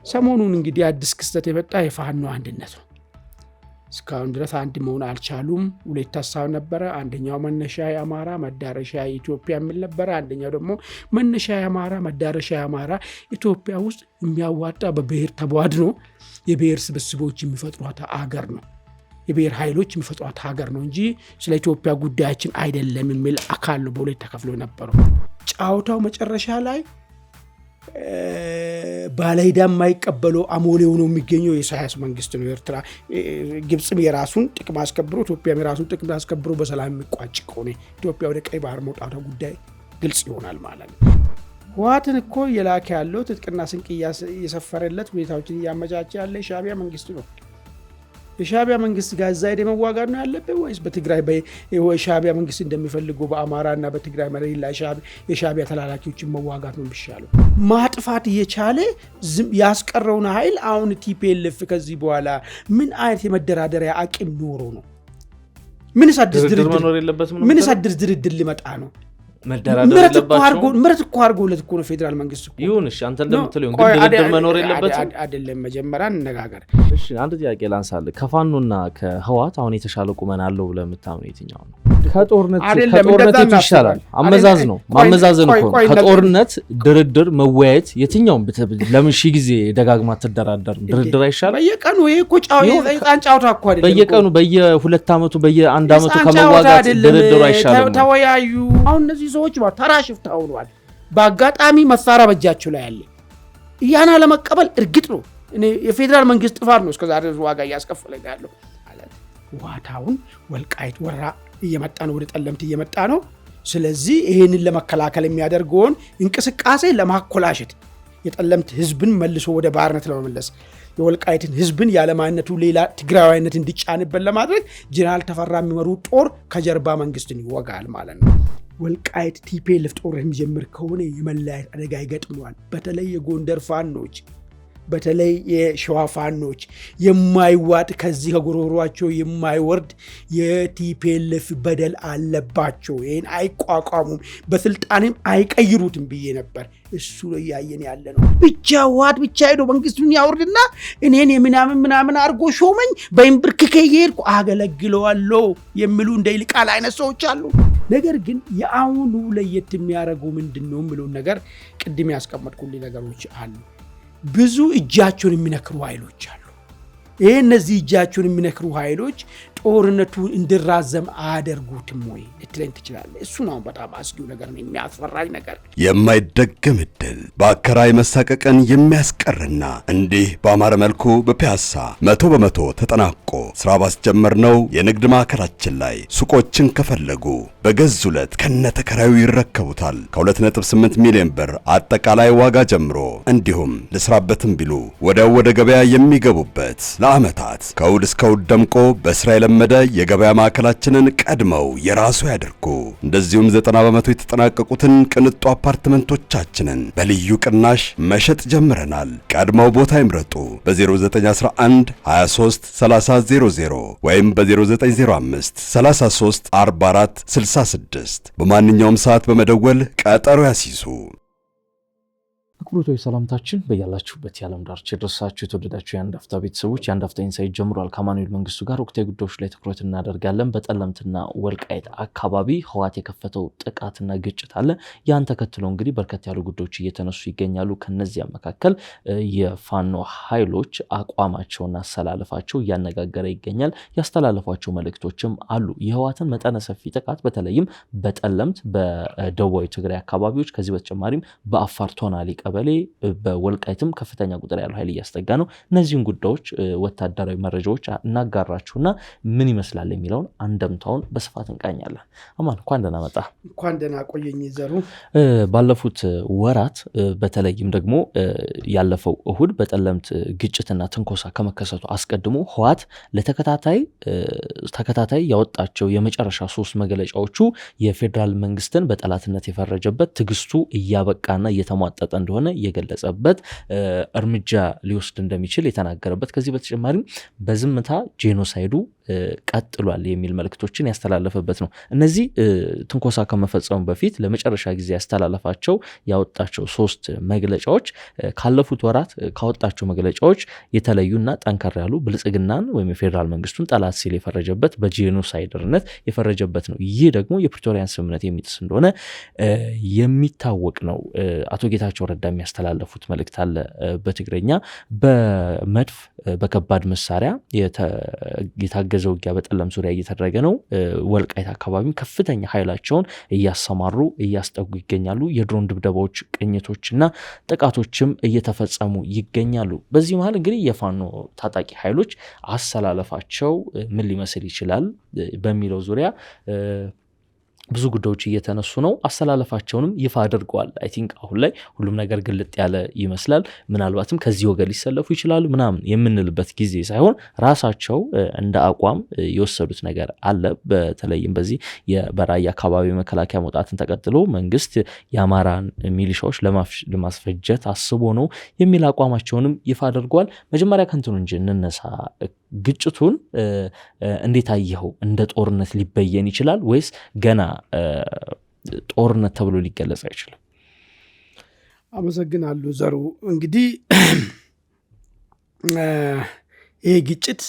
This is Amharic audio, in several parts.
ሰሞኑን እንግዲህ አዲስ ክስተት የመጣ የፋኖ አንድነት ነው። እስካሁን ድረስ አንድ መሆን አልቻሉም። ሁለት ሀሳብ ነበረ። አንደኛው መነሻ የአማራ መዳረሻ የኢትዮጵያ የሚል ነበረ። አንደኛው ደግሞ መነሻ የአማራ መዳረሻ የአማራ ኢትዮጵያ ውስጥ የሚያዋጣ በብሔር ተቧድኖ የብሔር ስብስቦች የሚፈጥሯት ሀገር ነው፣ የብሔር ኃይሎች የሚፈጥሯት ሀገር ነው እንጂ ስለ ኢትዮጵያ ጉዳያችን አይደለም የሚል አካል ነው በሁለት ተከፍሎ ነበረው። ጫውታው መጨረሻ ላይ ባለይዳ የማይቀበለው አሞሌው ነው የሚገኘው የኢሳያስ መንግስት ነው። ኤርትራ ግብጽም የራሱን ጥቅም አስከብሮ ኢትዮጵያም የራሱን ጥቅም አስከብሮ በሰላም የሚቋጭ ከሆነ ኢትዮጵያ ወደ ቀይ ባህር መውጣቷ ጉዳይ ግልጽ ይሆናል ማለት ነው። ህወሓትን እኮ የላከ ያለው ትጥቅና ስንቅ እየሰፈረለት ሁኔታዎችን እያመቻቸ ያለ የሻዕቢያ መንግስት ነው። የሻዕቢያ መንግስት ጋር እዛ ሄደ መዋጋት ነው ያለበት ወይስ በትግራይ የሻዕቢያ መንግስት እንደሚፈልገው በአማራና በትግራይ መሬት ላይ የሻዕቢያ ተላላኪዎችን መዋጋት ነው የሚሻለው? ማጥፋት እየቻለ ያስቀረውን ኃይል አሁን ቲፒኤልኤፍ ከዚህ በኋላ ምን አይነት የመደራደሪያ አቅም ኖሮ ነው? ምንስ አዲስ ድርድር ሊመጣ ነው? ምረት እኮ አድርጎለት እኮ ነው ፌዴራል መንግስት እኮ። ይሁን እሺ፣ አንተ እንደምትለው እንግዲህ ድርድር መኖር የለበትም አይደለም። መጀመሪያ እንነጋገር። እሺ፣ አንድ ጥያቄ ላንሳልህ። ከፋኖና ከህወሓት አሁን የተሻለ ቁመና አለው ብለህ የምታምነው የትኛው ነው? ከጦርነት ይሻላል። ማመዛዘን እኮ ከጦርነት ድርድር መወያየት የትኛውም ለምን ሺህ ጊዜ ደጋግማ ትደራደር ድርድር አይሻልም? በየቀኑ ይሄ እኮ ጫውታ እኮ አይደለም። በየቀኑ በየሁለት ዓመቱ በየአንድ ዓመቱ ከመዋጋት ድርድር አይሻልም? ተወያዩ። አሁን እነዚህ ሰዎች ተራ ሽፍታ ሆነዋል። በአጋጣሚ መሳሪያ በእጃቸው ላይ ያለ እያና ለመቀበል እርግጥ ነው የፌዴራል መንግስት ጥፋት ነው እስከዛሬ ዋጋ እያስከፈለ ያለው ማለት ዋታውን ወልቃይት ወራ እየመጣ ነው፣ ወደ ጠለምት እየመጣ ነው። ስለዚህ ይሄንን ለመከላከል የሚያደርገውን እንቅስቃሴ ለማኮላሸት የጠለምት ህዝብን መልሶ ወደ ባርነት ለመመለስ የወልቃይትን ህዝብን ያለማንነቱ ሌላ ትግራዋይነት እንዲጫንበት ለማድረግ ጀነራል ተፈራ የሚመሩ ጦር ከጀርባ መንግስትን ይወጋል ማለት ነው። ወልቃይት ቲፒኤልኤፍ ጦር የሚጀምር ከሆነ የመለያየት አደጋ ይገጥመዋል። በተለይ የጎንደር ፋኖች፣ በተለይ የሸዋ ፋኖች የማይዋጥ ከዚህ ከጉሮሯቸው የማይወርድ የቲፒኤልኤፍ በደል አለባቸው። ይህን አይቋቋሙም፣ በስልጣንም አይቀይሩትም ብዬ ነበር። እሱ ነው እያየን ያለ ነው። ብቻ ዋት ብቻ ሄዶ መንግስቱን ያወርድና እኔን ምናምን አድርጎ ሾመኝ በእንብርክኬ እየሄድኩ አገለግለዋለሁ የሚሉ እንደ ይልቃል አይነት ሰዎች አሉ። ነገር ግን የአሁኑ ለየት የሚያደርገው ምንድን ነው የሚለውን ነገር ቅድም ያስቀመጥኩልኝ ነገሮች አሉ። ብዙ እጃቸውን የሚነክሩ ኃይሎች አሉ። እነዚህ እጃቸውን የሚነክሩ ኃይሎች ጦርነቱ እንዲራዘም አያደርጉትም ወይ ልትለኝ ትችላለህ። እሱ ነው በጣም አስጊው ነገር ነው፣ የሚያስፈራኝ ነገር። የማይደገም ዕድል በአከራይ መሳቀቅን የሚያስቀርና እንዲህ በአማረ መልኩ በፒያሳ 100% ተጠናቆ ስራ ባስጀመርነው የንግድ ማዕከላችን ላይ ሱቆችን ከፈለጉ በገዙለት ከነተከራዩ ይረከቡታል። ከ2.8 ሚሊዮን ብር አጠቃላይ ዋጋ ጀምሮ እንዲሁም ልስራበትም ቢሉ ወደ ገበያ የሚገቡበት ለዓመታት ከእሑድ እስከ እሑድ ደምቆ በስራ የለመደ የገበያ ማዕከላችንን ቀድመው የራሱ ያድርጉ። እንደዚሁም 90% የተጠናቀቁትን ቅንጡ አፓርትመንቶቻችንን በልዩ ቅናሽ መሸጥ ጀምረናል። ቀድመው ቦታ ይምረጡ። በ0911 23 3000 ወይም በ0905 33 44 66 በማንኛውም ሰዓት በመደወል ቀጠሮ ያስይዙ። አክብሮታዊ ሰላምታችን በያላችሁበት የዓለም ዳርቻ የደረሳችሁ የተወደዳችሁ የአንድ አፍታ ቤተሰቦች፣ የአንድ አፍታ ኢንሳይት ጀምሯል። ከአማኑኤል መንግስቱ ጋር ወቅታዊ ጉዳዮች ላይ ትኩረት እናደርጋለን። በጠለምትና ወልቃይት አካባቢ ህወሓት የከፈተው ጥቃትና ግጭት አለ። ያን ተከትሎ እንግዲህ በርከት ያሉ ጉዳዮች እየተነሱ ይገኛሉ። ከነዚያ መካከል የፋኖ ኃይሎች አቋማቸውና አሰላለፋቸው እያነጋገረ ይገኛል። ያስተላለፏቸው መልእክቶችም አሉ። የህወሓትን መጠነ ሰፊ ጥቃት በተለይም በጠለምት በደቡባዊ ትግራይ አካባቢዎች፣ ከዚህ በተጨማሪም በአፋር ቶናሊ ቀበሌ በወልቃይትም ከፍተኛ ቁጥር ያለው ኃይል እያስጠጋ ነው። እነዚህን ጉዳዮች ወታደራዊ መረጃዎች እናጋራችሁና ምን ይመስላል የሚለውን አንደምታውን በስፋት እንቃኛለን። አማን እንኳን ደህና መጣ። እንኳን ደህና ቆየኝ ዘሩ። ባለፉት ወራት በተለይም ደግሞ ያለፈው እሁድ በጠለምት ግጭትና ትንኮሳ ከመከሰቱ አስቀድሞ ህወሓት ለተከታታይ ያወጣቸው የመጨረሻ 3 መግለጫዎቹ የፌዴራል መንግስትን በጠላትነት የፈረጀበት ትግስቱ እያበቃና እየተሟጠጠ እንደሆነ የገለጸበት እርምጃ ሊወስድ እንደሚችል የተናገረበት፣ ከዚህ በተጨማሪም በዝምታ ጄኖሳይዱ ቀጥሏል የሚል መልእክቶችን ያስተላለፈበት ነው። እነዚህ ትንኮሳ ከመፈጸሙ በፊት ለመጨረሻ ጊዜ ያስተላለፋቸው ያወጣቸው 3 መግለጫዎች ካለፉት ወራት ካወጣቸው መግለጫዎች የተለዩና ጠንከር ያሉ ብልጽግናን ወይም የፌዴራል መንግስቱን ጠላት ሲል የፈረጀበት በጄኖሳይደርነት የፈረጀበት ነው። ይህ ደግሞ የፕሪቶሪያን ስምምነት የሚጥስ እንደሆነ የሚታወቅ ነው። አቶ ጌታቸው ረዳ የሚያስተላለፉት መልእክት አለ በትግረኛ በመድፍ በከባድ መሳሪያ የታገዘ ውጊያ በጠለም ዙሪያ እየተደረገ ነው። ወልቃይት አካባቢ ከፍተኛ ኃይላቸውን እያሰማሩ እያስጠጉ ይገኛሉ። የድሮን ድብደባዎች፣ ቅኝቶችና ጥቃቶችም እየተፈጸሙ ይገኛሉ። በዚህ መሃል እንግዲህ የፋኖ ታጣቂ ኃይሎች አሰላለፋቸው ምን ሊመስል ይችላል በሚለው ዙሪያ ብዙ ጉዳዮች እየተነሱ ነው። አሰላለፋቸውንም ይፋ አድርገዋል። አይ ቲንክ አሁን ላይ ሁሉም ነገር ግልጥ ያለ ይመስላል። ምናልባትም ከዚህ ወገን ሊሰለፉ ይችላሉ ምናምን የምንልበት ጊዜ ሳይሆን ራሳቸው እንደ አቋም የወሰዱት ነገር አለ። በተለይም በዚህ የበራያ አካባቢ መከላከያ መውጣትን ተቀጥሎ መንግስት የአማራን ሚሊሻዎች ለማስፈጀት አስቦ ነው የሚል አቋማቸውንም ይፋ አድርገዋል። መጀመሪያ ከንትኑ እንጂ እንነሳ። ግጭቱን እንዴት አየኸው? እንደ ጦርነት ሊበየን ይችላል ወይስ ገና ጦርነት ተብሎ ሊገለጽ አይችልም? አመሰግናለሁ ዘሩ። እንግዲህ ይሄ ግጭት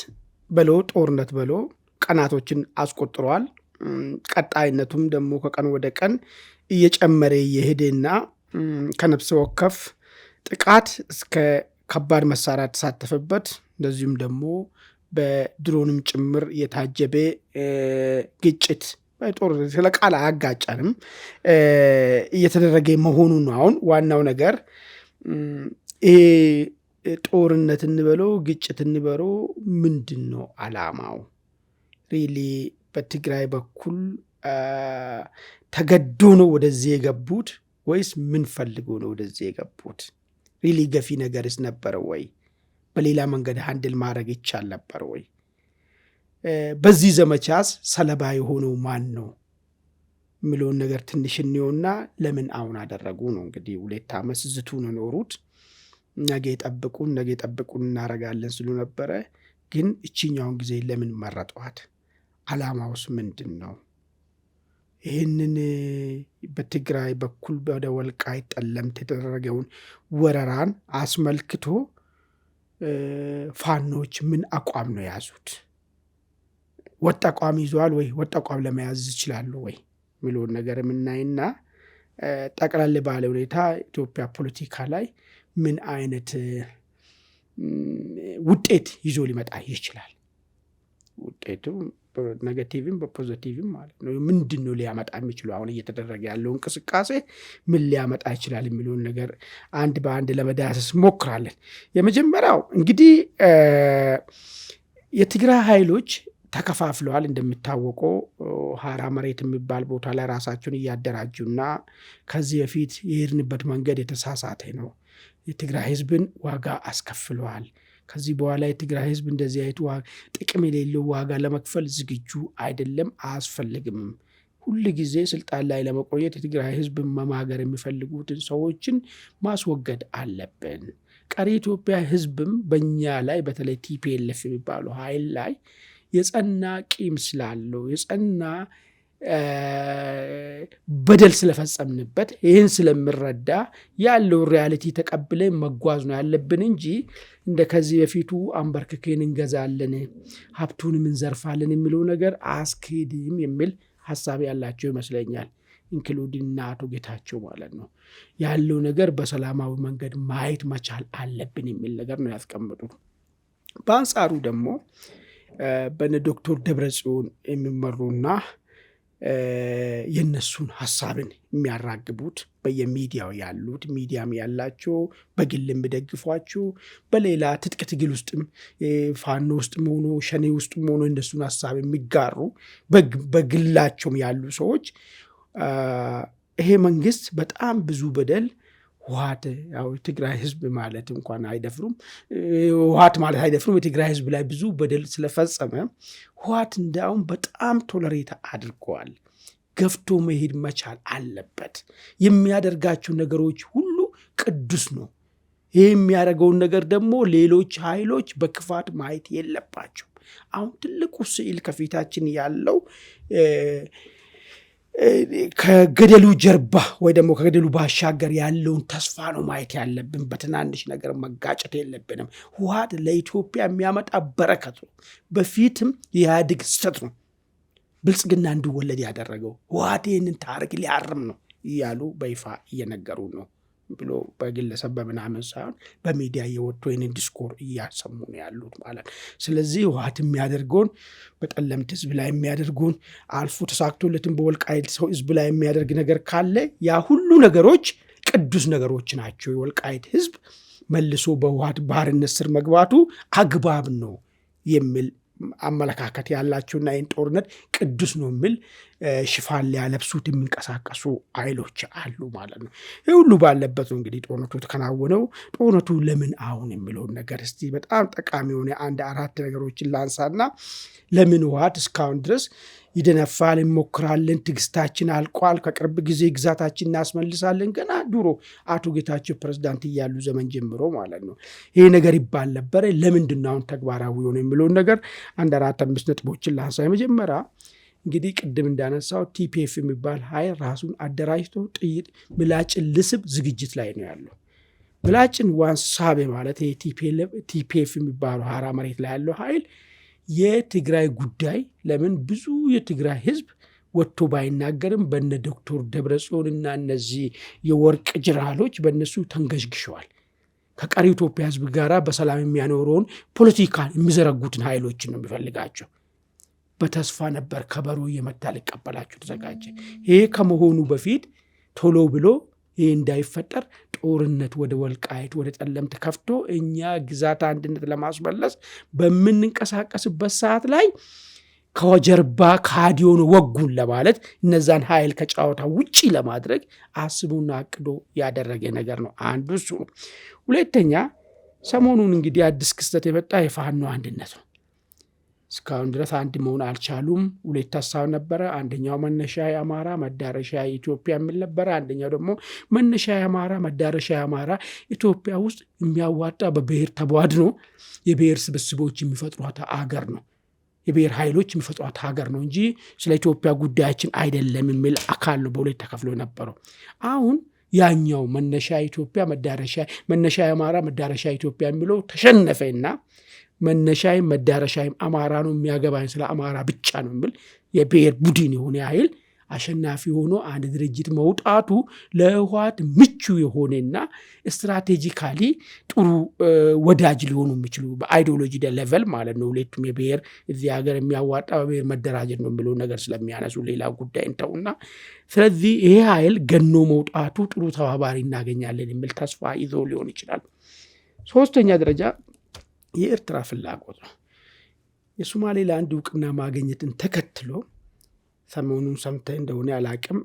በሎ ጦርነት በሎ ቀናቶችን አስቆጥሯል። ቀጣይነቱም ደግሞ ከቀን ወደ ቀን እየጨመረ የሄደና ከነፍስ ወከፍ ጥቃት እስከ ከባድ መሳሪያ ተሳተፈበት እንደዚሁም ደግሞ በድሮንም ጭምር የታጀበ ግጭት በጦር ስለ ቃል አያጋጫንም እየተደረገ መሆኑ ነው። አሁን ዋናው ነገር ይሄ ጦርነት እንበለው ግጭት እንበለው ምንድን ነው አላማው? ሪሊ በትግራይ በኩል ተገዶ ነው ወደዚህ የገቡት ወይስ ምን ፈልጎ ነው ወደዚህ የገቡት? ሪሊ ገፊ ነገርስ ነበረ ወይ? በሌላ መንገድ ሃንድል ማድረግ ይቻል ነበር ወይ? በዚህ ዘመቻስ ሰለባ የሆነው ማን ነው የሚለውን ነገር ትንሽ እንየውና ለምን አሁን አደረጉ ነው። እንግዲህ 2 ዓመት ዝቱ ነው ኖሩት። ነገ ጠብቁን እናረጋለን ስሉ ነበረ። ግን እቺኛውን ጊዜ ለምን መረጧት? አላማውስ ምንድን ነው? ይህንን በትግራይ በኩል ወደ ወልቃይት ጠለምት የተደረገውን ወረራን አስመልክቶ ፋኖች ምን አቋም ነው የያዙት? ወጥ አቋም ይዘዋል ወይ? ወጥ አቋም ለመያዝ ይችላሉ ወይ የሚለውን ነገር የምናይና ጠቅላላ ባለ ሁኔታ ኢትዮጵያ ፖለቲካ ላይ ምን አይነት ውጤት ይዞ ሊመጣ ይችላል? ውጤቱ በኔጌቲቭም በፖዚቲቭም ማለት ነው። ምንድን ነው ሊያመጣ የሚችለው? አሁን እየተደረገ ያለው እንቅስቃሴ ምን ሊያመጣ ይችላል የሚለውን ነገር አንድ በአንድ ለመዳሰስ ሞክራለን። የመጀመሪያው እንግዲህ የትግራይ ኃይሎች ተከፋፍለዋል። እንደሚታወቀው ሀራ መሬት የሚባል ቦታ ላይ ራሳቸውን እያደራጁና ከዚህ በፊት የሄድንበት መንገድ የተሳሳተ ነው፣ የትግራይ ህዝብን ዋጋ አስከፍለዋል። ከዚህ በኋላ የትግራይ ህዝብ እንደዚህ አይነት ጥቅም የሌለው ዋጋ ለመክፈል ዝግጁ አይደለም፣ አያስፈልግም። ሁል ጊዜ ስልጣን ላይ ለመቆየት የትግራይ ህዝብ መማገር የሚፈልጉትን ሰዎችን ማስወገድ አለብን። ቀሪ ኢትዮጵያ ህዝብም በእኛ ላይ በተለይ ቲፒኤልኤፍ የሚባለው ኃይል ላይ የጸና ቂም ስላለው የጸና በደል ስለፈጸምንበት ይህን ስለምረዳ ያለው ሪያሊቲ ተቀብለ መጓዝ ነው ያለብን እንጂ እንደ ከዚህ በፊቱ አንበርክኬን እንገዛለን ሀብቱንም እንዘርፋለን የሚለው ነገር አስኬድም የሚል ሀሳብ ያላቸው ይመስለኛል። ኢንክሉዲንግ አቶ ጌታቸው ማለት ነው። ያለው ነገር በሰላማዊ መንገድ ማየት መቻል አለብን የሚል ነገር ነው ያስቀምጡት። በአንጻሩ ደግሞ በነ ዶክተር ደብረጽዮን የሚመሩና የነሱን ሀሳብን የሚያራግቡት በየሚዲያው ያሉት ሚዲያም ያላቸው በግልም በደግፏቸው በሌላ ትጥቅ ትግል ውስጥም ፋኖ ውስጥም ሆኖ ሸኔ ውስጥም ሆኖ እነሱን ሀሳብ የሚጋሩ በግላቸውም ያሉ ሰዎች ይሄ መንግስት በጣም ብዙ በደል ውሃት ያው ትግራይ ህዝብ ማለት እንኳን አይደፍሩም ውሃት ማለት አይደፍሩም የትግራይ ህዝብ ላይ ብዙ በደል ስለፈጸመ ውሃት እንዳውም በጣም ቶለሬት አድርገዋል። ገፍቶ መሄድ መቻል አለበት። የሚያደርጋቸው ነገሮች ሁሉ ቅዱስ ነው። ይህ የሚያደርገውን ነገር ደግሞ ሌሎች ኃይሎች በክፋት ማየት የለባቸው። አሁን ትልቁ ስዕል ከፊታችን ያለው ከገደሉ ጀርባ ወይ ደግሞ ከገደሉ ባሻገር ያለውን ተስፋ ነው ማየት ያለብን። በትናንሽ ነገር መጋጨት የለብንም። ህወሓት ለኢትዮጵያ የሚያመጣ በረከት ነው። በፊትም የኢህአዴግ ስህተት ነው ብልጽግና እንዲወለድ ያደረገው። ህወሓት ይህንን ታሪክ ሊያርም ነው እያሉ በይፋ እየነገሩ ነው ብሎ በግለሰብ በምናምን ሳይሆን በሚዲያ እየወጡ ይህንን ዲስኮር እያሰሙ ነው ያሉት ማለት። ስለዚህ ህወሓት የሚያደርገውን በጠለምት ህዝብ ላይ የሚያደርገውን አልፎ ተሳክቶለትን በወልቃይት ሰው ህዝብ ላይ የሚያደርግ ነገር ካለ ያ ሁሉ ነገሮች ቅዱስ ነገሮች ናቸው። የወልቃይት ህዝብ መልሶ በህወሓት ባርነት ስር መግባቱ አግባብ ነው የሚል አመለካከት ያላቸውና ይህን ጦርነት ቅዱስ ነው የሚል ሽፋን ሊያለብሱት የሚንቀሳቀሱ ኃይሎች አሉ ማለት ነው። ይህ ሁሉ ባለበት ነው እንግዲህ ጦርነቱ የተከናወነው። ጦርነቱ ለምን አሁን የሚለውን ነገር እስቲ በጣም ጠቃሚ የሆነ 4 ነገሮችን ላንሳና ለምን ህወሓት እስካሁን ድረስ ይደነፋል? እንሞክራለን፣ ትዕግስታችን አልቋል፣ ከቅርብ ጊዜ ግዛታችን እናስመልሳለን። ገና ድሮ አቶ ጌታቸው ፕሬዝዳንት እያሉ ዘመን ጀምሮ ማለት ነው ይሄ ነገር ይባል ነበረ። ለምንድን ነው አሁን ተግባራዊ ሆነ የሚለውን ነገር 4-5 ነጥቦችን ላንሳ። የመጀመሪያ እንግዲህ ቅድም እንዳነሳው ቲፒኤፍ የሚባል ኃይል ራሱን አደራጅቶ ጥይት ምላጭን ልስብ ዝግጅት ላይ ነው ያለው። ምላጭን ዋንሳቤ ማለት ቲፒኤፍ የሚባለው ሀራ መሬት ላይ ያለው ኃይል የትግራይ ጉዳይ ለምን ብዙ የትግራይ ህዝብ ወጥቶ ባይናገርም በነ ዶክተር ደብረጽዮንና እነዚህ የወርቅ ጅራሎች በእነሱ ተንገሽግሸዋል። ከቀሪ ኢትዮጵያ ህዝብ ጋር በሰላም የሚያኖረውን ፖለቲካን የሚዘረጉትን ኃይሎችን ነው የሚፈልጋቸው። በተስፋ ነበር ከበሮ እየመታ ሊቀበላቸው ተዘጋጀ። ይሄ ከመሆኑ በፊት ቶሎ ብሎ ይህ እንዳይፈጠር ጦርነት ወደ ወልቃይት ወደ ጠለምት ከፍቶ እኛ ግዛት አንድነት ለማስመለስ በምንንቀሳቀስበት ሰዓት ላይ ከጀርባ ካዲዮን ወጉን ለማለት እነዛን ኃይል ከጫወታ ውጪ ለማድረግ አስቡና አቅዶ ያደረገ ነገር ነው። አንዱ እሱ ነው። ሁለተኛ ሰሞኑን እንግዲህ አዲስ ክስተት የመጣ የፋኖ አንድነት ነው። እስካሁን ድረስ አንድ መሆን አልቻሉም። 2 ሀሳብ ነበረ። አንደኛው መነሻ የአማራ መዳረሻ የኢትዮጵያ የሚል ነበረ። አንደኛው ደግሞ መነሻ የአማራ መዳረሻ የአማራ ኢትዮጵያ ውስጥ የሚያዋጣ በብሔር ተቧድኖ የብሔር ስብስቦች የሚፈጥሯት አገር ነው፣ የብሔር ኃይሎች የሚፈጥሯት ሀገር ነው እንጂ ስለ ኢትዮጵያ ጉዳያችን አይደለም የሚል አካል ነው በሁለት ተከፍሎ ነበረው። አሁን ያኛው መነሻ ኢትዮጵያ መነሻ የአማራ መዳረሻ ኢትዮጵያ የሚለው ተሸነፈና መነሻይም መዳረሻይም አማራ ነው፣ የሚያገባኝ ስለ አማራ ብቻ ነው የሚል የብሔር ቡድን የሆነ ኃይል አሸናፊ ሆኖ አንድ ድርጅት መውጣቱ ለህወሓት ምቹ የሆነና ስትራቴጂካሊ ጥሩ ወዳጅ ሊሆኑ የሚችሉ በአይዲዮሎጂ ሌቨል ማለት ነው። ሁለቱም የብሔር እዚህ ሀገር የሚያዋጣ በብሔር መደራጀት ነው የሚለው ነገር ስለሚያነሱ ሌላ ጉዳይ እንተውና፣ ስለዚህ ይሄ ኃይል ገኖ መውጣቱ ጥሩ ተባባሪ እናገኛለን የሚል ተስፋ ይዞ ሊሆን ይችላል። 3ኛ ደረጃ የኤርትራ ፍላጎት ነው። የሶማሌላንድ እውቅና ማግኘትን ተከትሎ ሰሞኑን ሰምተህ እንደሆነ አላቅም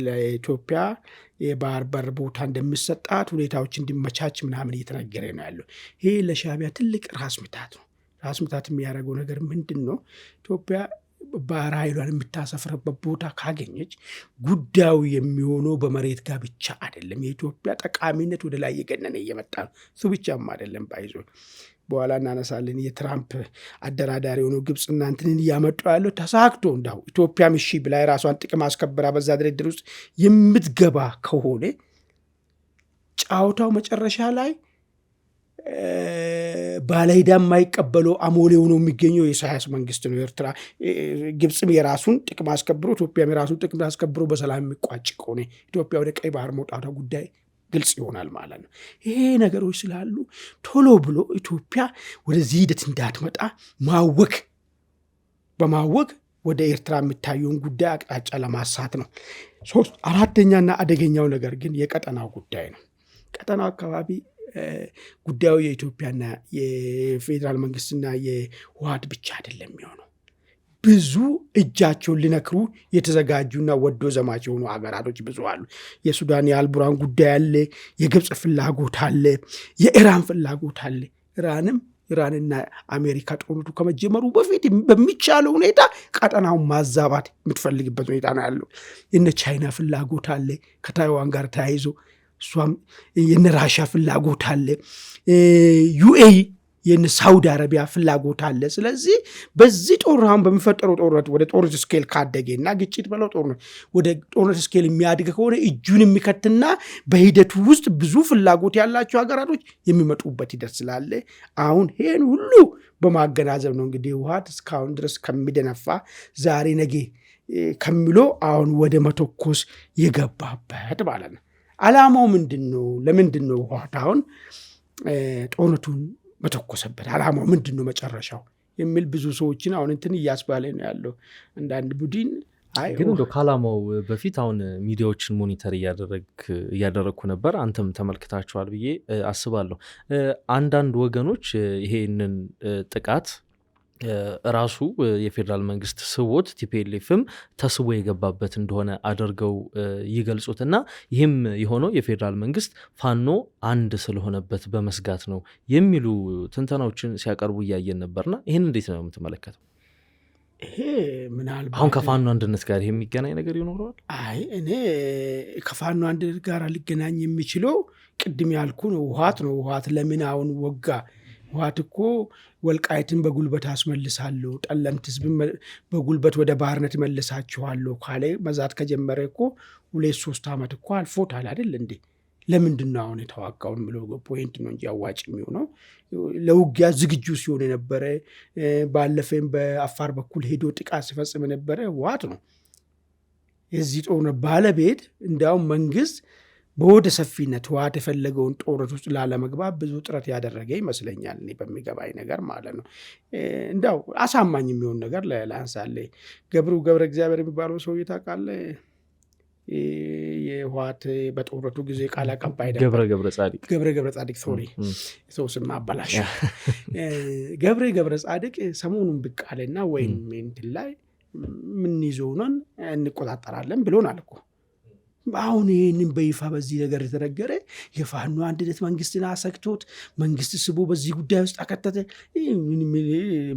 ለኢትዮጵያ የባህር በር ቦታ እንደሚሰጣት ሁኔታዎች እንዲመቻች ምናምን እየተነገረ ነው ያለው። ይሄ ለሻዕቢያ ትልቅ ራስ ምታት ነው። ራስ ምታት የሚያደርገው ነገር ምንድን ነው? ኢትዮጵያ ባህር ኃይሏን የምታሰፍርበት ቦታ ካገኘች ጉዳዩ የሚሆነው በመሬት ጋር ብቻ አይደለም። የኢትዮጵያ ጠቃሚነት ወደ ላይ እየገነነ እየመጣ ነው። እሱ ብቻም አይደለም ባይዞ በኋላ እናነሳለን። የትራምፕ አደራዳሪ ሆኖ ግብፅና እንትንን እያመጡ ያለው ተሳክቶ እንዳው ኢትዮጵያም እሺ ብላ የራሷን ጥቅም አስከብራ በዛ ድርድር ውስጥ የምትገባ ከሆነ ጫውታው መጨረሻ ላይ ባለዕዳ የማይቀበለው አሞሌ ሆኖ የሚገኘው የኢሳያስ መንግስት ነው። ኤርትራ ግብፅም የራሱን ጥቅም አስከብሮ ኢትዮጵያም የራሱን ጥቅም አስከብሮ በሰላም የሚቋጭ ከሆነ ኢትዮጵያ ወደ ቀይ ባህር መውጣቷ ጉዳይ ግልጽ ይሆናል ማለት ነው። ይሄ ነገሮች ስላሉ ቶሎ ብሎ ኢትዮጵያ ወደዚህ ሂደት እንዳትመጣ በማወቅ ወደ ኤርትራ የሚታየውን ጉዳይ አቅጣጫ ለማሳት ነው። 4ኛና አደገኛው ነገር ግን የቀጠናው ጉዳይ ነው። ቀጠናው አካባቢ ጉዳዩ የኢትዮጵያና የፌዴራል መንግስትና የህወሓት ብቻ አይደለም የሚሆነው። ብዙ እጃቸውን ሊነክሩ የተዘጋጁና ወዶ ዘማች የሆኑ ሀገራቶች ብዙ አሉ። የሱዳን የአልቡራን ጉዳይ አለ፣ የግብፅ ፍላጎት አለ፣ የኢራን ፍላጎት አለ። ኢራንና አሜሪካ ጦርነቱ ከመጀመሩ በፊት በሚቻለው ሁኔታ ቀጠናውን ማዛባት የምትፈልግበት ሁኔታ ነው ያለው። የነ ቻይና ፍላጎት አለ ከታይዋን ጋር ተያይዞ፣ እሷም የነ ራሻ ፍላጎት አለ። ዩኤኢ የሳውዲ አረቢያ ፍላጎት አለ። ስለዚህ በዚህ ጦርነት በሚፈጠረው ጦርነት ወደ ጦርነት ስኬል ካደገና ግጭት በለው ጦርነት ወደ ጦርነት ስኬል የሚያድግ ከሆነ እጁን የሚከትና በሂደቱ ውስጥ ብዙ ፍላጎት ያላቸው ሀገራቶች የሚመጡበት ሂደት ስላለ አሁን ይሄን ሁሉ በማገናዘብ ነው እንግዲህ ህወሓት እስካሁን ድረስ ከሚደነፋ ዛሬ ነገ ከሚሎ አሁን ወደ መተኮስ የገባበት ማለት ነው። ዓላማው ምንድን ነው? ለምንድን ነው ህወሓት አሁን ጦርነቱን መተኮሰበት? ዓላማው ምንድን ነው መጨረሻው የሚል ብዙ ሰዎችን አሁን እንትን እያስባለ ነው ያለው አንዳንድ ቡድን። ግን እንደው ከዓላማው በፊት አሁን ሚዲያዎችን ሞኒተር እያደረግኩ ነበር፣ አንተም ተመልክታችኋል ብዬ አስባለሁ። አንዳንድ ወገኖች ይሄንን ጥቃት ራሱ የፌዴራል መንግስት ስቦት ቲፒኤልኤፍም ተስቦ የገባበት እንደሆነ አድርገው ይገልጹትና ይህም የሆነው የፌዴራል መንግስት ፋኖ አንድ ስለሆነበት በመስጋት ነው የሚሉ ትንተናዎችን ሲያቀርቡ እያየን ነበርና ይህን እንዴት ነው የምትመለከተው? ይሄ ምናልባት አሁን ከፋኖ አንድነት ጋር ይሄ የሚገናኝ ነገር ይኖረዋል? አይ እኔ ከፋኖ አንድነት ጋር ሊገናኝ የሚችለው ቅድም ያልኩ ነው ህወሓት ነው። ህወሓት ለምን አሁን ወጋ? ህወሓት እኮ ወልቃይትን በጉልበት አስመልሳለሁ፣ ጠለምት ህዝብን በጉልበት ወደ ባርነት መልሳችኋለሁ ካለ መዛት ከጀመረ እኮ 2-3 ዓመት እኮ አልፎታል አይደል እንዴ? ለምንድን ነው አሁን የተዋጋውን ብሎ ፖይንት ነው እንጂ አዋጭ የሚሆነው ለውጊያ ዝግጁ ሲሆን የነበረ ባለፈም በአፋር በኩል ሄዶ ጥቃት ሲፈጽም የነበረ ህወሓት ነው። የዚህ ጦርነት ባለቤት እንዲያውም መንግስት በወደ ሰፊነት ህወሓት የፈለገውን ጦርነት ውስጥ ላለመግባት ብዙ ጥረት ያደረገ ይመስለኛል፣ እኔ በሚገባኝ ነገር ማለት ነው። እንዲያው አሳማኝ የሚሆን ነገር ለአንሳለ ገብረ እግዚአብሔር የሚባለው ሰውዬ ታውቃለህ? የህወሓት በጦርነቱ ጊዜ ቃል አቀባይ ነበር። ገብረ ጻድቅ ሶሪ ሰው ስም አበላሽ። ገብረ ጻድቅ ሰሞኑን ብቅ አለና ወይም እንትን ላይ ምን ይዞናል እንቆጣጠራለን ብሎናል እኮ። አሁን ይህንን በይፋ በዚህ ነገር የተነገረ የፋኖ አንድነት መንግስትን አሰግቶት መንግስት ስቦ በዚህ ጉዳይ ውስጥ አከተተ።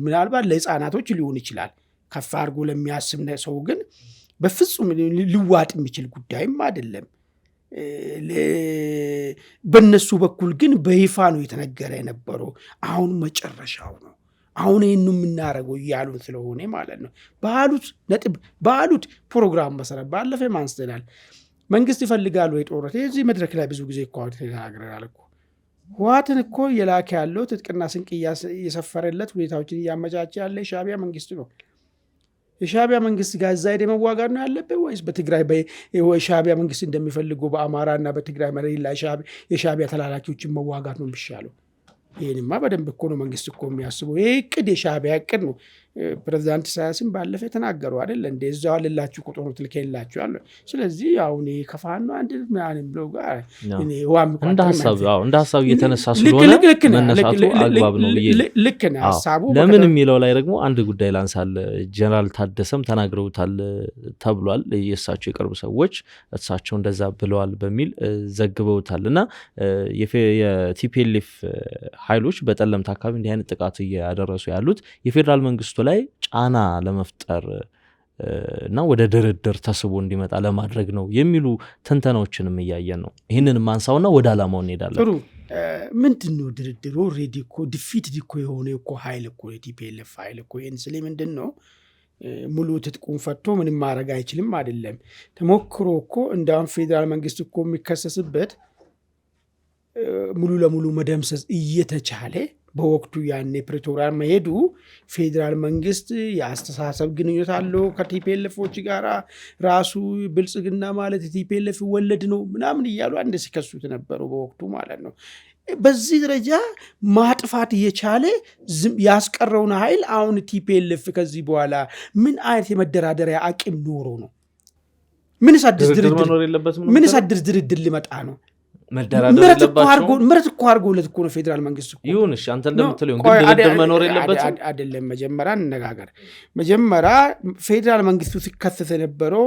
ምናልባት ለህፃናቶች ሊሆን ይችላል፣ ከፍ አድርጎ ለሚያስብ ሰው ግን በፍጹም ሊዋጥ የሚችል ጉዳይም አይደለም። በነሱ በኩል ግን በይፋ ነው የተነገረ የነበረው። አሁን መጨረሻው ነው፣ አሁን ይህን የምናደርገው እያሉን ስለሆነ ማለት ነው። ባሉት ፕሮግራም መሰረት ባለፈ ማንስተናል መንግስት ይፈልጋሉ የጦርነት የዚህ መድረክ ላይ ብዙ ጊዜ እኮ ተናግረናል እኮ። ህወሓትን እኮ የላከ ያለው ትጥቅና ስንቅ እየሰፈረለት ሁኔታዎችን እያመቻቸ ያለ የሻዕቢያ መንግስት ነው። የሻዕቢያ መንግስት ጋር እዛ ሄደ መዋጋት ነው ያለበት ወይስ በትግራይ የሻዕቢያ መንግስት እንደሚፈልገው በአማራ እና በትግራይ መሬት ላይ የሻዕቢያ ተላላኪዎችን መዋጋት ነው የሚሻለው? ይህንማ በደንብ እኮ ነው መንግስት እኮ የሚያስበው። ይህ እቅድ የሻዕቢያ እቅድ ነው። ፕሬዚዳንት ኢሳያስም ባለፈ ተናገሩ አይደል እንደ እዛው አለላችሁ ቁጥሩ ትልከላችሁ አለ። ስለዚህ አሁን ከፋኖ አንድ ምናምን ብለው ጋር እንደ ሀሳብ እየተነሳ ስለሆነ መነሳቱ አግባብ ነው ብዬ ልክ ነው ሀሳቡ። ለምን የሚለው ላይ ደግሞ አንድ ጉዳይ ላንሳል። ጀነራል ታደሰም ተናግረውታል ተብሏል። የእሳቸው የቅርብ ሰዎች እሳቸው እንደዛ ብለዋል በሚል ዘግበውታል። እና የቲፒኤልኤፍ ኃይሎች በጠለምት አካባቢ እንዲህ አይነት ጥቃት እያደረሱ ያሉት የፌዴራል መንግስቱ ላይ ጫና ለመፍጠር እና ወደ ድርድር ተስቦ እንዲመጣ ለማድረግ ነው የሚሉ ትንተናዎችንም እያየን ነው። ይህንን ማንሳውና ወደ ዓላማው እንሄዳለን። ጥሩ ምንድን ነው ድርድሩ? ኦልሬዲ እኮ ዲፊት እኮ የሆነ እኮ ኃይል እኮ የቲፒኤልኤፍ ኃይል እኮ ይህን ስለ ምንድን ነው ሙሉ ትጥቁን ፈቶ ምንም ማድረግ አይችልም አይደለም። ተሞክሮ እኮ እንዳውም ፌዴራል መንግስት እኮ የሚከሰስበት ሙሉ ለሙሉ መደምሰስ እየተቻለ በወቅቱ ያኔ ፕሪቶሪያ መሄዱ ፌዴራል መንግስት የአስተሳሰብ ግንኙነት አለው ከቲፒኤልኤፎች ጋር ራሱ ብልጽግና ማለት የቲፒኤልኤፍ ወለድ ነው ምናምን እያሉ አንድ ሲከሱት ነበሩ በወቅቱ ማለት ነው። በዚህ ደረጃ ማጥፋት እየቻለ ያስቀረውን ኃይል አሁን ቲፒኤልኤፍ ከዚህ በኋላ ምን አይነት የመደራደሪያ አቅም ኖሮ ነው? ምን ሳድር ድርድር ሊመጣ ነው? ምረት እኮ አድርጎለት እኮ ነው ፌዴራል መንግስት እኮ። ይሁን እሺ፣ አንተ እንደምትለው ግን ድርድር መኖር የለበትም አይደለም። መጀመሪያ እንነጋገር። መጀመሪያ ፌዴራል መንግስቱ ሲከሰስ የነበረው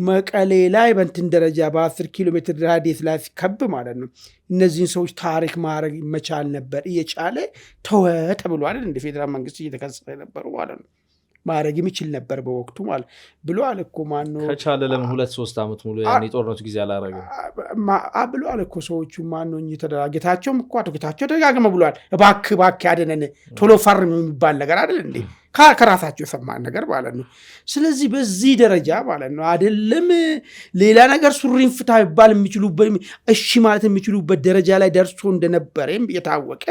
መቀሌ ላይ በእንትን ደረጃ በ10 ኪሎ ሜትር ራዲየስ ላይ ሲከብ ማለት ነው። እነዚህን ሰዎች ታሪክ ማድረግ መቻል ነበር። እየቻለ ተወ ተብሎ አይደል እንደ ፌዴራል መንግስት እየተከሰሰ የነበረው ማለት ነው። ማድረግ የሚችል ነበር በወቅቱ ማለት ብሏል እኮ ማነው ከቻለ ለምን 2-3 ዓመት ሙሉ ያኔ ጦርነቱ ጊዜ አላረገም ብሏል እኮ ሰዎቹ ማነው ጌታቸውም እኮ አቶ ጌታቸው ደጋግመው ብሏል እባክህ ያደነን ቶሎ ፈርም የሚባል ነገር አይደል እንዴ ከራሳቸው የሰማን ነገር ማለት ነው ስለዚህ በዚህ ደረጃ ማለት ነው አይደለም ሌላ ነገር ሱሪን ፍታ ይባል የሚችሉበት እሺ ማለት የሚችሉበት ደረጃ ላይ ደርሶ እንደነበረም የታወቀ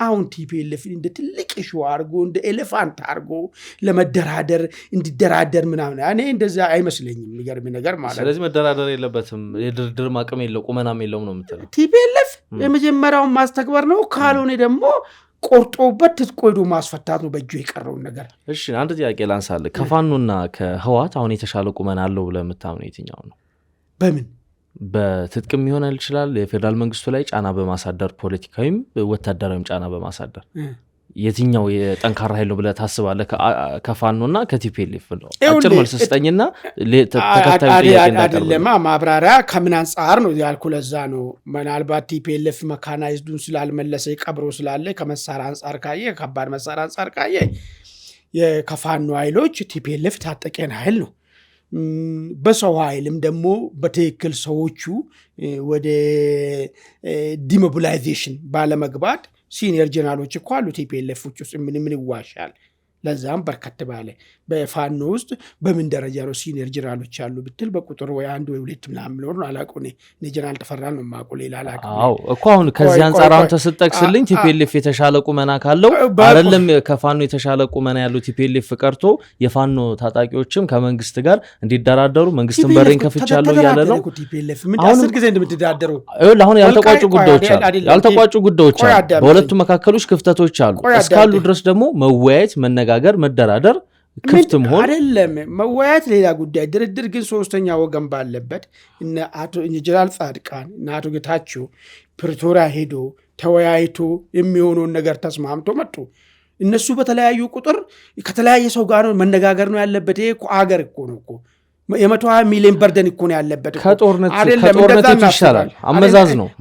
አሁን ቲፒኤልኤፍ እንደ ትልቅ ሹ አርጎ እንደ ኤሌፋንት አርጎ ለመደራደር እንዲደራደር ምናምን እኔ እንደዛ አይመስለኝም የሚገርም ነገር ማለት ስለዚህ መደራደር የለበትም የድርድር ማቀም የለው ቁመናም የለውም ነው የምትለው ቲፒኤልኤፍ የመጀመሪያውን ማስተግበር ነው ካልሆነ ደግሞ ቆርጦበት ትጥቆይዶ ማስፈታት ነው በእጁ የቀረውን ነገር እሺ አንድ ጥያቄ ላንሳልህ ከፋኖና ከህዋት አሁን የተሻለ ቁመና አለው ብለህ የምታምነው የትኛው ነው በምን በትጥቅም ይሆናል ይችላል የፌደራል መንግስቱ ላይ ጫና በማሳደር ፖለቲካዊም ወታደራዊም ጫና በማሳደር የትኛው የጠንካራ ኃይል ነው ብለህ ታስባለህ ከፋኖና ከቲፒኤልኤፍ ነው አጭር መልስ ስጠኝና ተከታዩ ጥያቄ አይደለም ማብራሪያ ከምን አንፃር ነው ያልኩ ለዛ ነው ምናልባት ቲፒኤልኤፍ መካናይዝዱን ስላልመለሰ ቀብሮ ስላለ ከመሳሪያ አንፃር ካየ ከባድ መሳሪያ አንፃር ካየ የከፋኖ ኃይሎች ቲፒኤልኤፍ ታጠቀን ኃይል ነው በሰው ኃይልም ደግሞ በትክክል ሰዎቹ ወደ ዲሞቢላይዜሽን ባለመግባት ሲኒየር ጀነራሎች እኮ አሉ ቲፒኤልኤፍ ውስጥ ምን ይዋሻል ለዛም በርከት ባለ በፋኖ ውስጥ በምን ደረጃ ነው ሲኒየር ጀነራሎች ያሉ ብትል በቁጥር ወይ አንድ ወይ ሁለት ምናምን ነው አላውቀው እኔ ጀነራል ተፈራን ነው የማውቀው ሌላ አላውቀው አዎ እኮ አሁን ከዚህ አንፃር አንተ ስትጠቅስልኝ ቲፒኤልኤፍ የተሻለ ቁመና ካለው አይደለም ከፋኖ የተሻለ ቁመና ያለው ቲፒኤልኤፍ ቀርቶ የፋኖ ታጣቂዎችም ከመንግስት ጋር እንዲደራደሩ መንግስትን በሬን ከፍቻለሁ ያለ ነው ቲፒኤልኤፍ ምን 10 ጊዜ እንደምትደራደሩ አሁን ያልተቋጩ ጉዳዮች አሉ በሁለቱ መካከሎች ክፍተቶች አሉ እስካሉ ድረስ ደግሞ መወያየት መነጋገር መደራደር ክፍት መሆን አይደለም መወያየት ሌላ ጉዳይ ድርድር ግን ሶስተኛ ወገን ባለበት እነ አቶ ጀነራል ጻድቃን እና አቶ ጌታቸው ፕሪቶሪያ ሄዶ ተወያይቶ የሚሆነውን ነገር ተስማምቶ መጡ እነሱ በተለያዩ ቁጥር ከተለያየ ሰው ጋር መነጋገር ነው ያለበት ይሄ አገር እኮ ነው እኮ የ120 ሚሊዮን በርደን እኮ ነው ያለበት ከጦርነት ይሻላል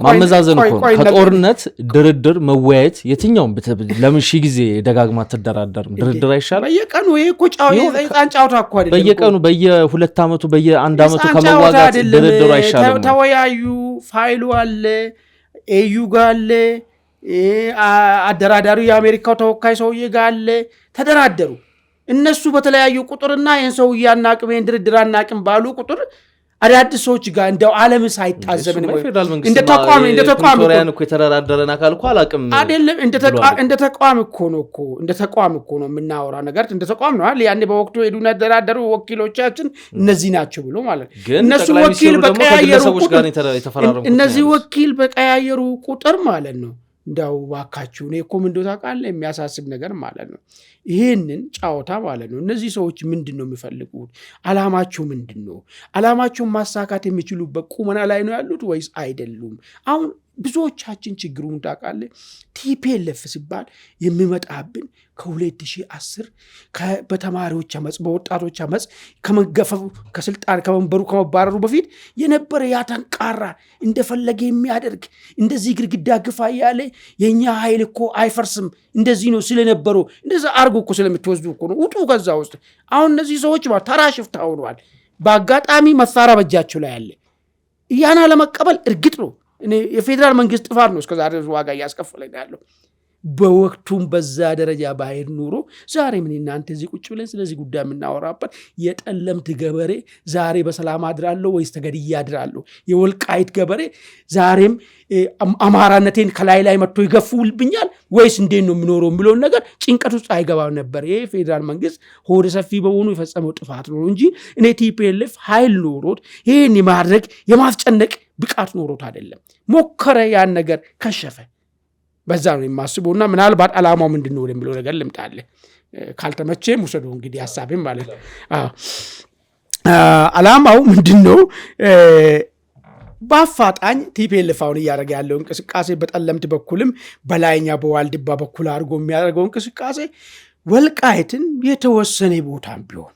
ማመዛዘን እኮ ከጦርነት ድርድር መወያየት የትኛውም ለምን ሺ ጊዜ ደጋግማ ተደራደር ድርድር አይሻል በየቀኑ ይሄ እኮ የህፃን ጫውታ እኮ አይደለም በየቀኑ በየ2 ዓመቱ በየ1 ዓመቱ ከመዋጋት ድርድር አይሻልም ተወያዩ ፋይሉ አለ ኤዩ ጋር አለ አደራዳሪው የአሜሪካው ተወካይ ሰውዬ ጋር አለ ተደራደሩ እነሱ በተለያዩ ቁጥርና ይህን ሰው ያናቅም ይህን ድርድር አናቅም ባሉ ቁጥር አዳዲስ ሰዎች ጋር እንደው ዓለም ሳይታዘብን እንደ ተቋም ፕሪቶሪያን እኮ የተደራደረን አካል እኮ አላቅም አይደለም እንደ ተቋም እኮ ነው የምናወራ ነገር እንደ ተቋም ነው አይደል ያኔ በወቅቱ ሄዱና ተደራደሩ ወኪሎቻችን እነዚህ ናቸው ብሎ ማለት እነሱ ወኪል በቀያየሩ ቁጥር ማለት ነው እንዳው ባካችሁ እኔ እኮ ምን ታውቃለህ የሚያሳስብ ነገር ማለት ነው ይሄንን ጫውታ ማለት ነው እነዚህ ሰዎች ምንድነው የሚፈልጉት አላማቸው ምንድነው አላማቸውን ማሳካት የሚችሉበት ቁመና ላይ ነው ያሉት ወይስ አይደሉም አሁን ብዙዎቻችን ችግሩን ታውቃለህ ቲፒኤልኤፍ ሲባል የሚመጣብን ከ2010 በተማሪዎች አመጽ በወጣቶች አመጽ ከመገፈፉ ከስልጣን ከመንበሩ ከመባረሩ በፊት የነበረ ያተንቃራ እንደፈለገ የሚያደርግ እንደዚህ ግድግዳ ግፋ ያለ የኛ ኃይል እኮ አይፈርስም እንደዚህ ነው ስለነበሩ እንደዛ አርጎ እኮ ስለምትወስዱ እኮ ነው ውጡ ከዛ ውስጥ አሁን እነዚህ ሰዎች ተራሽፍታ ሆነዋል በአጋጣሚ መሳሪያ በእጃቸው ላይ ያለ ያና ለመቀበል እርግጥ ነው እኔ የፌደራል መንግስት ጥፋት ነው እስከዛሬ ዋጋ ያስከፈለኝ ያለው በወቅቱም በዛ ደረጃ ባይር ኑሮ ዛሬ ምን እናንተ እዚህ ቁጭ ብለን ስለዚህ ጉዳይ የምናወራበት የጠለምት ገበሬ ዛሬ በሰላም አድራለሁ ወይስ ተገድያ አድራለሁ የወልቃይት ገበሬ ዛሬም አማራነቴን ከላይ ላይ መጥቶ ይገፉልብኛል ወይስ እንዴት ነው የሚኖረው የሚለው ነገር ጭንቀት ውስጥ አይገባው ነበር ይሄ ፌደራል መንግስት ሆደ ሰፊ በሆኑ የፈጸመው ጥፋት ነው እንጂ እኔ ቲፒኤልኤፍ ኃይል ኖሮት ይሄን የማድረግ የማስጨነቅ ብቃት ኖሮት አይደለም ሞከረ ያን ነገር ከሸፈ በዛ ነው የማስበውና ምናልባት አላማው ምንድነው የሚለው ነገር ልምጣለ ካልተመቸም ወሰደው እንግዲህ ሐሳብም ማለት አላማው ምንድነው ባፋጣኝ ቲፒኤልኤፍ አሁን ያደረገ ያለው እንቅስቃሴ በጠለምት በኩልም በላይኛ በዋልድባ በኩል አድርጎ የሚያደርገው እንቅስቃሴ ወልቃይትን የተወሰነ ቦታም ቢሆን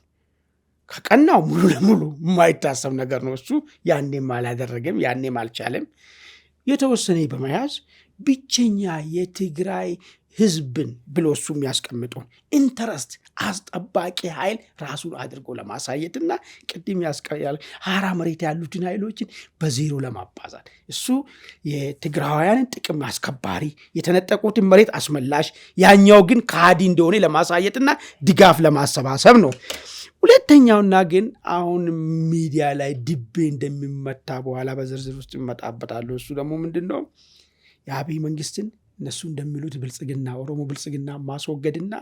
ከቀናው ሙሉ ለሙሉ የማይታሰብ ነገር ነው እሱ ያኔም አላደረገም ያኔም አልቻለም የተወሰነ በመያዝ ብቸኛ የትግራይ ህዝብን ብሎ እሱ የሚያስቀምጠውን ኢንተረስት አስጠባቂ ኃይል ራሱን አድርጎ ለማሳየትና ቅድም ያስቀያል ሀራ መሬት ያሉትን ኃይሎችን በዜሮ ለማባዛት እሱ የትግራውያንን ጥቅም አስከባሪ የተነጠቁትን መሬት አስመላሽ ያኛው ግን ካዲ እንደሆነ ለማሳየትና ድጋፍ ለማሰባሰብ ነው። ሁለተኛውና ግን አሁን ሚዲያ ላይ ድቤ እንደሚመታ በኋላ በዝርዝር ውስጥ ይመጣበታለሁ። እሱ ደግሞ ምንድነው የአብይ መንግስትን እነሱ እንደሚሉት ብልጽግና ኦሮሞ ብልጽግና ማስወገድና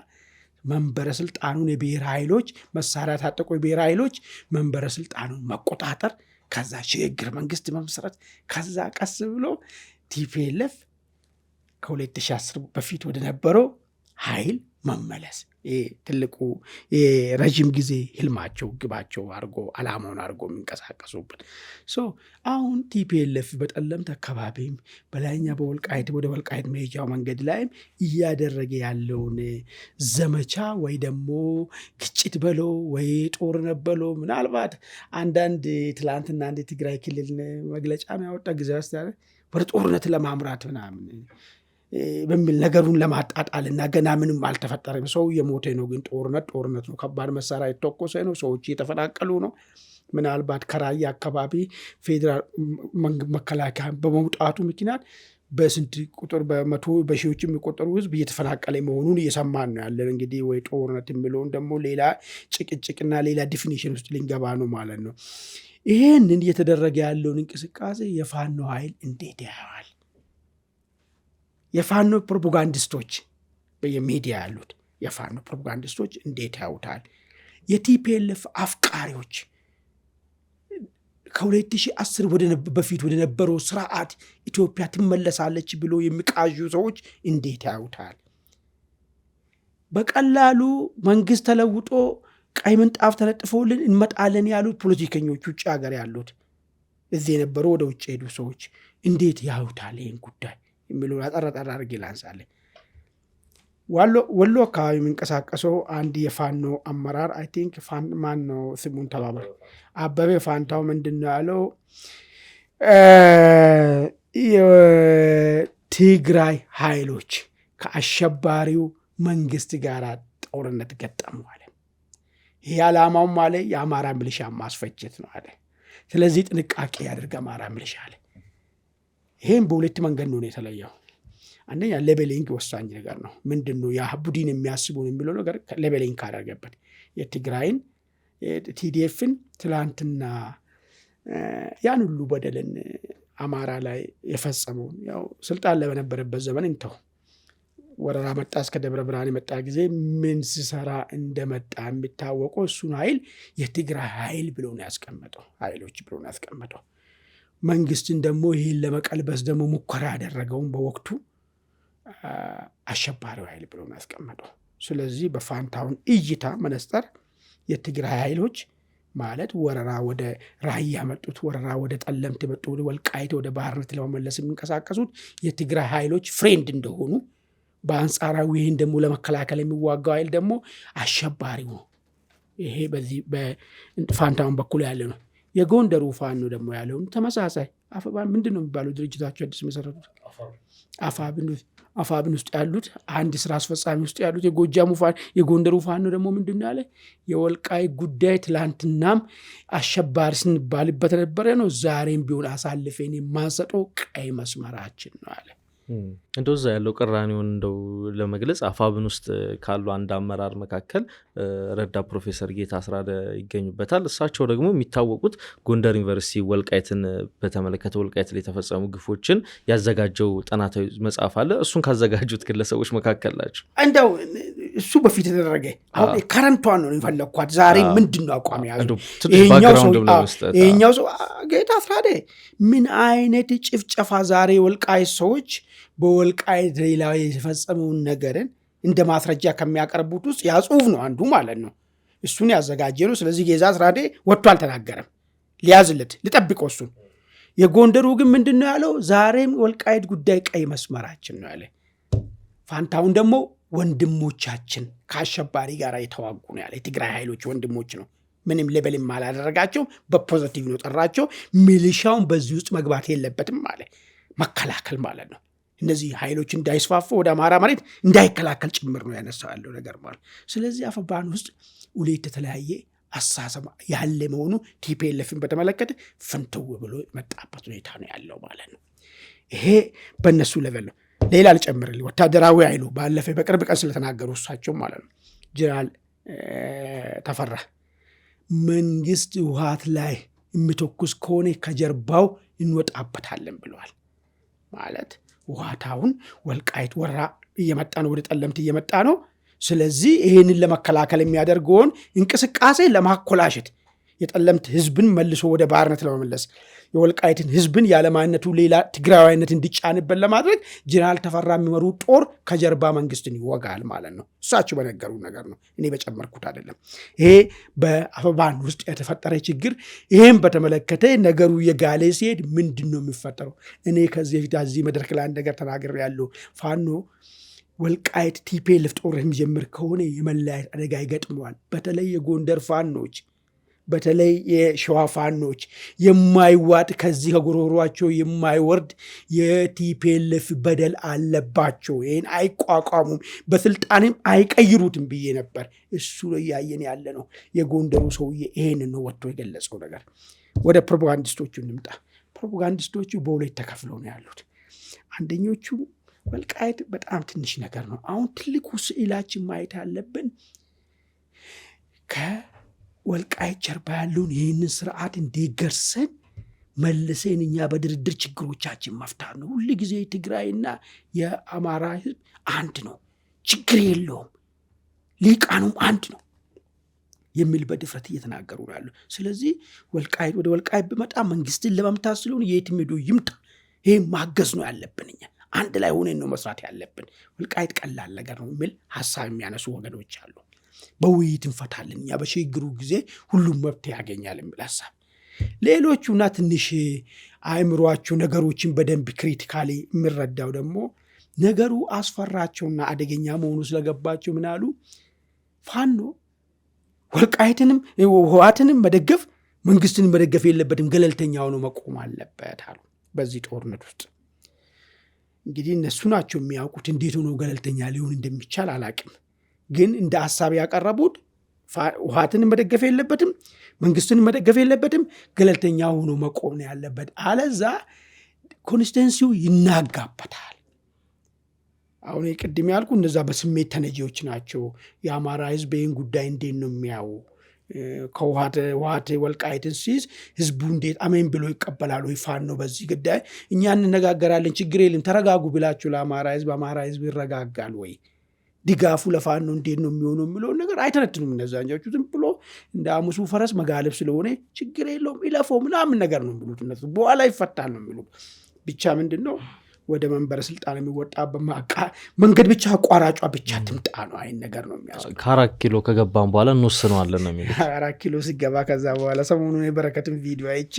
መንበረ ስልጣኑን የብሔር ኃይሎች መሳሪያ ታጠቁ የብሔር ኃይሎች መንበረ ስልጣኑን መቆጣጠር ከዛ ሽግግር መንግስት መመስረት ከዛ ቀስ ብሎ ቲፒኤልኤፍ ከ2010 በፊት ወደ ነበረው ኃይል መመለስ ትልቁ የረጅም ጊዜ ህልማቸው ግባቸው አድርጎ አላማውን አድርጎ የሚንቀሳቀሱበት አሁን ቲፒኤልኤፍ በጠለምት አካባቢም በላይኛ በወልቃይት ወደ ወልቃይት መሄጃው መንገድ ላይም እያደረገ ያለውን ዘመቻ ወይ ደግሞ ግጭት በለው ወይ ጦርነት በለው ምናልባት አንዳንድ ትላንትና አንድ ትግራይ ክልል መግለጫ ያወጣ ጊዜ ወደ ጦርነት ለማምራት ምናምን በሚል ነገሩን ለማጣጣልና ገና ምንም አልተፈጠረም። ሰው የሞተ ነው፣ ግን ጦርነት ነው። ከባድ መሳሪያ የተተኮሰ ነው። ሰዎች እየተፈናቀሉ ነው። ምናልባት ከራያ አካባቢ ፌዴራል መከላከያ በመውጣቱ ምክንያት በስንት ቁጥር በመቶ በሺዎች የሚቆጠሩ ህዝብ እየተፈናቀለ መሆኑን እየሰማን ነው ያለን። እንግዲህ ወይ ጦርነት የሚለውን ደግሞ ሌላ ጭቅጭቅና ሌላ ዲፊኒሽን ውስጥ ልንገባ ነው ማለት ነው። ይህንን እየተደረገ ያለውን እንቅስቃሴ የፋኖ ኃይል እንዴት ያየዋል? የፋኖ ፕሮፓጋንዲስቶች በየሚዲያ ያሉት የፋኖ ፕሮፓጋንዲስቶች እንዴት ያዩታል? የቲፒኤልኤፍ አፍቃሪዎች ከ2010 በፊት ወደ ነበረው ስርዓት ኢትዮጵያ ትመለሳለች ብሎ የሚቃዡ ሰዎች እንዴት ያዩታል? በቀላሉ መንግስት ተለውጦ ቀይ ምንጣፍ ተለጥፎልን እንመጣለን ያሉት ፖለቲከኞች ውጭ ሀገር ያሉት እዚህ የነበሩ ወደ ውጭ ሄዱ ሰዎች እንዴት ያዩታል ይህን ጉዳይ የሚለውን አጠራጠር አድርጌ ላንሳለን። ወሎ አካባቢ የሚንቀሳቀሰው አንድ የፋኖ አመራር አይ ቲንክ ማን ነው ስሙን ተባባል አበበ ፋንታው ምንድን ነው ያለው? የትግራይ ኃይሎች ከአሸባሪው መንግስት ጋር ጦርነት ገጠሙ አለ። ይህ ዓላማውም አለ የአማራ ሚሊሻ ማስፈጀት ነው አለ። ስለዚህ ጥንቃቄ ያድርግ አማራ ሚሊሻ አለ። ይሄም በሁለት መንገድ ነው የተለየው። አንደኛ ሌቤሊንግ ወሳኝ ነገር ነው። ምንድነው ያ ቡድን የሚያስቡን የሚለው ነገር ሌቤሊንግ ካደረገበት የትግራይን ቲዲኤፍን ትላንትና ያን ሁሉ በደልን አማራ ላይ የፈጸመው ያው ስልጣን ላይ በነበረበት ዘመን እንተው ወረራ መጣ እስከ ደብረ ብርሃን የመጣ ጊዜ ምን ሲሰራ እንደመጣ የሚታወቀው እሱን ኃይል የትግራይ ኃይል ብሎ ነው ያስቀመጠው፣ ኃይሎች ብሎ ነው ያስቀመጠው። መንግስትን ደግሞ ይህን ለመቀልበስ ደግሞ ሙከራ ያደረገውን በወቅቱ አሸባሪው ኃይል ብሎ ነው ያስቀመጠው። ስለዚህ በፋንታውን እይታ መነጽር የትግራይ ኃይሎች ማለት ወረራ ወደ ራያ መጡት፣ ወረራ ወደ ጠለምት መጡ፣ ወደ ወልቃይት ወደ ባህርነት ለመመለስ የሚንቀሳቀሱት የትግራይ ኃይሎች ፍሬንድ እንደሆኑ፣ በአንጻራዊ ይህን ደግሞ ለመከላከል የሚዋጋው ኃይል ደግሞ አሸባሪው ነው። ይሄ በዚህ በፋንታውን በኩል ያለ ነው። የጎንደሩ ፋኖ ደግሞ ያለውን ተመሳሳይ አፋብን ምንድን ነው የሚባለው ድርጅታቸው አዲስ መሰረቱት አፋብን ውስጥ ያሉት አንድ ስራ አስፈጻሚ ውስጥ ያሉት የጎጃሙ ፋኖ የጎንደሩ ፋኖ ደግሞ ምንድን ያለ የወልቃይ ጉዳይ ትላንትናም አሸባሪ ስንባልበት ነበረ ነው፣ ዛሬም ቢሆን አሳልፈን የማንሰጠው ቀይ መስመራችን ነው አለ። እንደዛ ያለው ቅራኔውን እንደው ለመግለጽ አፋብን ውስጥ ካሉ አንድ አመራር መካከል ረዳ ፕሮፌሰር ጌታ አስራደ ይገኙበታል። እሳቸው ደግሞ የሚታወቁት ጎንደር ዩኒቨርሲቲ ወልቃይትን በተመለከተ ወልቃይት ላይ የተፈጸሙ ግፎችን ያዘጋጀው ጥናታዊ መጽሐፍ አለ። እሱን ካዘጋጁት ግለሰቦች መካከል ናቸው። እንደው እሱ በፊት የተደረገ አሁን ከረንቷን ነው የፈለኳት። ዛሬ ምንድነው አቋም ያዙ? ይሄኛው ሰው ጌታ አስራደ ምን አይነት ጭፍጨፋ ዛሬ ወልቃይት ሰዎች በወልቃይት ላይ የተፈጸመውን ነገርን እንደ ማስረጃ ከሚያቀርቡት ውስጥ ያ ጽሁፍ ነው አንዱ ማለት ነው። እሱን ያዘጋጀ ነው። ስለዚህ ጌታ አስራደ ወጥቶ አልተናገረም። ሊያዝለት ልጠብቀው እሱን። የጎንደሩ ግን ምንድነው ያለው? ዛሬም ወልቃይት ጉዳይ ቀይ መስመራችን ነው ያለ። ፋንታውን ደግሞ ወንድሞቻችን ከአሸባሪ ጋር የተዋጉ ነው ያለ። የትግራይ ኃይሎች ወንድሞች ነው፣ ምንም ሌበልም አላደረጋቸው፣ በፖዚቲቭ ነው ጠራቸው። ሚሊሻውን በዚህ ውስጥ መግባት የለበትም ማለት መከላከል ማለት ነው። እነዚህ ኃይሎች እንዳይስፋፉ ወደ አማራ መሬት እንዳይከላከል ጭምር ነው ያነሳው ያለው ነገር ማለት። ስለዚህ አፈባን ውስጥ ሁለት የተለያየ አሳሰብ ያለ መሆኑ ቲፒኤልኤፍን በተመለከተ ፍንትው ብሎ መጣበት ሁኔታ ነው ያለው ማለት ነው። ይሄ በእነሱ ሌቨል ነው። ሌላ ልጨምርልህ፣ ወታደራዊ ኃይሉ ባለፈ በቅርብ ቀን ስለተናገሩ እሳቸው ማለት ነው ጀነራል ተፈራ መንግስት ህወሓት ላይ የሚተኩስ ከሆነ ከጀርባው እንወጣበታለን ብለዋል። ማለት ህወሓት አሁን ወልቃይት ወራ እየመጣ ነው፣ ወደ ጠለምት እየመጣ ነው። ስለዚህ ይህንን ለመከላከል የሚያደርገውን እንቅስቃሴ ለማኮላሸት የጠለምት ህዝብን መልሶ ወደ ባርነት ለመመለስ የወልቃይትን ህዝብን ያለማንነቱ ሌላ ትግራዋይነት እንዲጫንበት ለማድረግ ጀነራል ተፈራ የሚመሩ ጦር ከጀርባ መንግስትን ይወጋል ማለት ነው። እሳቸው በነገሩ ነገር ነው፣ እኔ በጨመርኩት አይደለም። ይሄ በአፈባን ውስጥ የተፈጠረ ችግር። ይህም በተመለከተ ነገሩ የጋለ ሲሄድ ምንድን ነው የሚፈጠረው? እኔ ከዚህ በፊት እዚህ መድረክ ላይ አንድ ነገር ተናግሬያለሁ። ፋኖ ወልቃይት ቲፒኤልኤፍ ጦር የሚጀምር ከሆነ የመለያየት አደጋ ይገጥመዋል። በተለይ የጎንደር ፋኖች፣ በተለይ የሸዋ ፋኖች የማይዋጥ ከዚህ ከጉሮሯቸው የማይወርድ የቲፒኤልኤፍ በደል አለባቸው። ይህን አይቋቋሙም፣ በስልጣንም አይቀይሩትም ብዬ ነበር። እሱ ነው እያየን ያለ ነው። የጎንደሩ ሰውዬ ይሄን ነው ወጥቶ የገለጸው ነገር። ወደ ፕሮፓጋንዲስቶቹ እንምጣ። ፕሮፓጋንዲስቶቹ በሁለት ተከፍለው ነው ያሉት። አንደኞቹ ወልቃይት በጣም ትንሽ ነገር ነው። አሁን ትልቁ ስዕላችን ማየት ያለብን ከወልቃይት ጀርባ ያለውን ይህንን ስርዓት እንዲገርሰን መልሰን እኛ በድርድር ችግሮቻችን መፍታት ነው። ሁሉ ጊዜ ትግራይና የአማራ ህዝብ አንድ ነው፣ ችግር የለውም፣ ሊቃኑም አንድ ነው የሚል በድፍረት እየተናገሩ ነው ያሉ። ስለዚህ ወልቃይት ወደ ወልቃይት ብመጣ መንግስትን ለመምታት ስለሆነ የትም ሄዶ ይምጣ፣ ይህ ማገዝ ነው ያለብን፣ እኛ አንድ ላይ ሆነን ነው መስራት ያለብን፣ ወልቃይት ቀላል ነገር ነው የሚል ሀሳብ የሚያነሱ ወገኖች አሉ። በውይይት እንፈታለን እኛ በሽግግሩ ጊዜ ሁሉም መብት ያገኛል የሚል ሀሳብ። ሌሎቹና ትንሽ አእምሯቸው ነገሮችን በደንብ ክሪቲካሊ የሚረዳው ደግሞ ነገሩ አስፈራቸውና አደገኛ መሆኑ ስለገባቸው ምን አሉ? ፋኖ ወልቃይትንም ህወሓትንም መደገፍ መንግስትንም መደገፍ የለበትም፣ ገለልተኛ ሆኖ መቆም አለበት አሉ። በዚህ ጦርነት ውስጥ እንግዲህ እነሱ ናቸው የሚያውቁት እንዴት ሆኖ ገለልተኛ ሊሆን እንደሚቻል አላቅም። ግን እንደ ሀሳብ ያቀረቡት ህወሓትን መደገፍ የለበትም፣ መንግስትን መደገፍ የለበትም፣ ገለልተኛ ሆኖ መቆም ነው ያለበት። አለዛ ኮንስቲትንሲው ይናጋበታል። አሁን ቅድም ያልኩ እነዛ በስሜት ተነጂዎች ናቸው። የአማራ ህዝብ ይህን ጉዳይ እንዴት ነው የሚያው? ከህወሓት ወልቃይትን ሲይዝ ህዝቡ እንዴት አሜን ብሎ ይቀበላሉ? ፋኖ ነው በዚህ ጉዳይ እኛ እንነጋገራለን፣ ችግር የለም ተረጋጉ ብላችሁ ለአማራ ህዝብ ይረጋጋል ወይ? ድጋፉ ለፋኖ እንዴት ነው የሚሆነው የሚለውን ነገር አይተነትኑም። እነዛኞቹ ዝም ብሎ እንደ አሙሱ ፈረስ መጋለብ ስለሆነ ችግር የለውም ይለፈው ምናምን ነገር ነው የሚሉት። እነሱ በኋላ ይፈታል ነው የሚሉት። ብቻ ምንድን ነው ወደ መንበረ ስልጣን የሚወጣበት መንገድ ብቻ አቋራጯ ብቻ ትምጣ ነው አይን ነገር ነው የሚያስፈልግ። ከ4 ኪሎ ከገባን በኋላ እንወስነዋለን ነው የሚሉት። 4 ኪሎ ሲገባ ከዛ በኋላ ሰሞኑን የበረከትን ቪዲዮ አይቺ